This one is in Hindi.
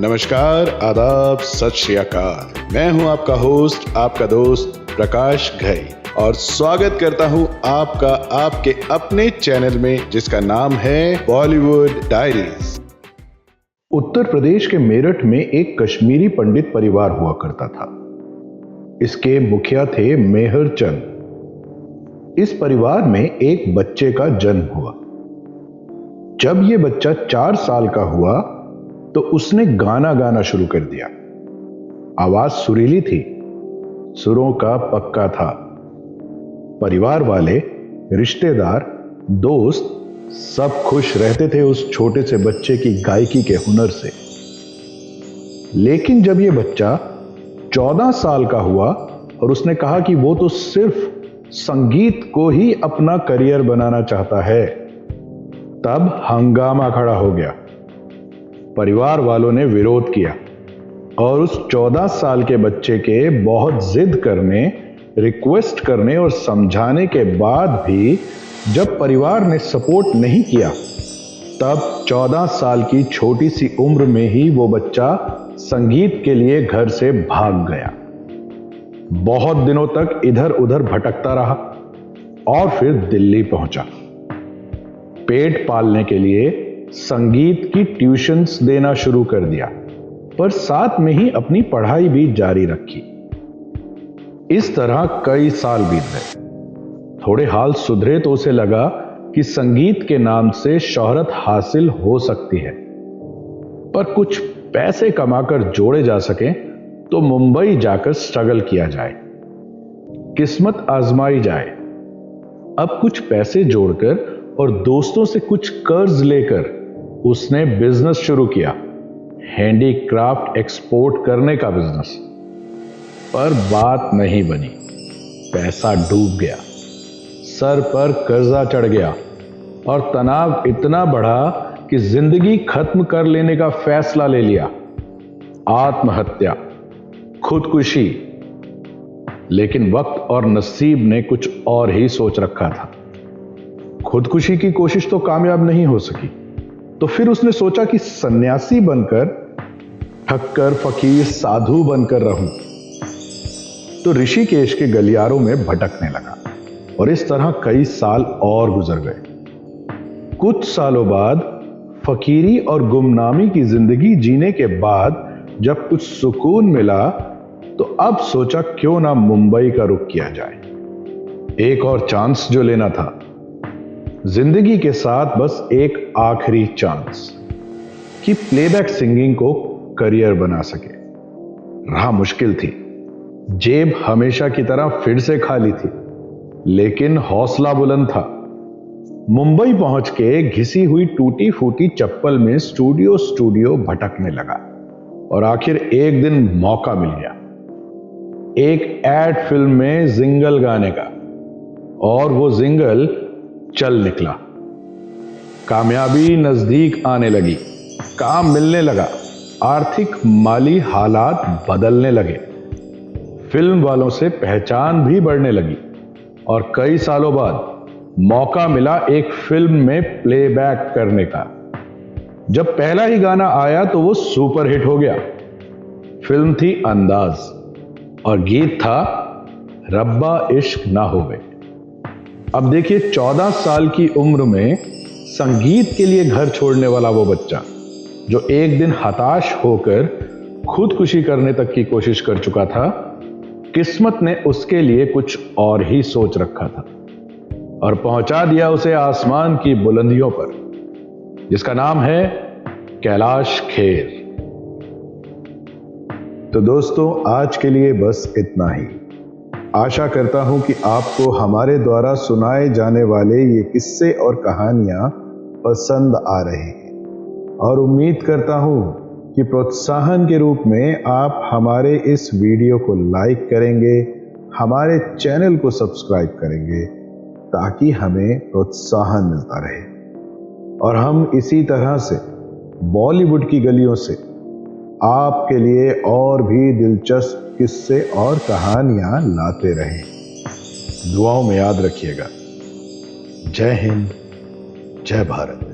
नमस्कार, आदाब, सत श्री अकाल। मैं हूं आपका होस्ट, आपका दोस्त प्रकाश घई और स्वागत करता हूं आपका आपके अपने चैनल में जिसका नाम है बॉलीवुड डायरीज। उत्तर प्रदेश के मेरठ में एक कश्मीरी पंडित परिवार हुआ करता था। इसके मुखिया थे मेहर चंद। इस परिवार में एक बच्चे का जन्म हुआ। जब यह बच्चा 4 साल का हुआ तो उसने गाना गाना शुरू कर दिया। आवाज सुरीली थी, सुरों का पक्का था। परिवार वाले, रिश्तेदार, दोस्त सब खुश रहते थे उस छोटे से बच्चे की गायकी के हुनर से। लेकिन जब यह बच्चा 14 साल का हुआ और उसने कहा कि वो तो सिर्फ संगीत को ही अपना करियर बनाना चाहता है, तब हंगामा खड़ा हो गया। परिवार वालों ने विरोध किया और उस 14 साल के बच्चे के बहुत जिद करने, रिक्वेस्ट करने और समझाने के बाद भी जब परिवार ने सपोर्ट नहीं किया, तब 14 साल की छोटी सी उम्र में ही वो बच्चा संगीत के लिए घर से भाग गया। बहुत दिनों तक इधर उधर भटकता रहा और फिर दिल्ली पहुंचा। पेट पालने के लिए संगीत की ट्यूशन्स देना शुरू कर दिया, पर साथ में ही अपनी पढ़ाई भी जारी रखी। इस तरह कई साल बीत गए। थोड़े हाल सुधरे तो उसे लगा कि संगीत के नाम से शोहरत हासिल हो सकती है, पर कुछ पैसे कमाकर जोड़े जा सके तो मुंबई जाकर स्ट्रगल किया जाए, किस्मत आजमाई जाए। अब कुछ पैसे जोड़कर और दोस्तों से कुछ कर्ज लेकर उसने बिजनेस शुरू किया, हैंडीक्राफ्ट एक्सपोर्ट करने का बिजनेस। पर बात नहीं बनी, पैसा डूब गया, सर पर कर्जा चढ़ गया और तनाव इतना बढ़ा कि जिंदगी खत्म कर लेने का फैसला ले लिया। आत्महत्या, खुदकुशी। लेकिन वक्त और नसीब ने कुछ और ही सोच रखा था। खुदकुशी की कोशिश तो कामयाब नहीं हो सकी, तो फिर उसने सोचा कि सन्यासी बनकर, ठक्कर, फकीर, साधु बनकर रहूं। तो ऋषिकेश के गलियारों में भटकने लगा और इस तरह कई साल और गुजर गए। कुछ सालों बाद फकीरी और गुमनामी की जिंदगी जीने के बाद जब कुछ सुकून मिला तो अब सोचा क्यों ना मुंबई का रुख किया जाए। एक और चांस जो लेना था, जिंदगी के साथ बस एक आखिरी चांस कि प्लेबैक सिंगिंग को करियर बना सके। राह मुश्किल थी, जेब हमेशा की तरह फिर से खाली थी, लेकिन हौसला बुलंद था। मुंबई पहुंच के घिसी हुई टूटी फूटी चप्पल में स्टूडियो भटकने लगा और आखिर एक दिन मौका मिल गया एक एड फिल्म में जिंगल गाने का, और वो जिंगल चल निकला। कामयाबी नजदीक आने लगी, काम मिलने लगा, आर्थिक माली हालात बदलने लगे, फिल्म वालों से पहचान भी बढ़ने लगी और कई सालों बाद मौका मिला एक फिल्म में प्लेबैक करने का। जब पहला ही गाना आया तो वो सुपरहिट हो गया। फिल्म थी अंदाज और गीत था रब्बा इश्क ना होवे। अब देखिए, 14 साल की उम्र में संगीत के लिए घर छोड़ने वाला वो बच्चा जो एक दिन हताश होकर खुदकुशी करने तक की कोशिश कर चुका था, किस्मत ने उसके लिए कुछ और ही सोच रखा था और पहुंचा दिया उसे आसमान की बुलंदियों पर, जिसका नाम है कैलाश खेर। तो दोस्तों, आज के लिए बस इतना ही। आशा करता हूं कि आपको हमारे द्वारा सुनाए जाने वाले ये किस्से और कहानियां पसंद आ रहे हैं और उम्मीद करता हूं कि प्रोत्साहन के रूप में आप हमारे इस वीडियो को लाइक करेंगे, हमारे चैनल को सब्सक्राइब करेंगे ताकि हमें प्रोत्साहन मिलता रहे और हम इसी तरह से बॉलीवुड की गलियों से आपके लिए और भी दिलचस्प किस्से और कहानियां लाते रहें। दुआओं में याद रखिएगा। जय हिंद, जय भारत।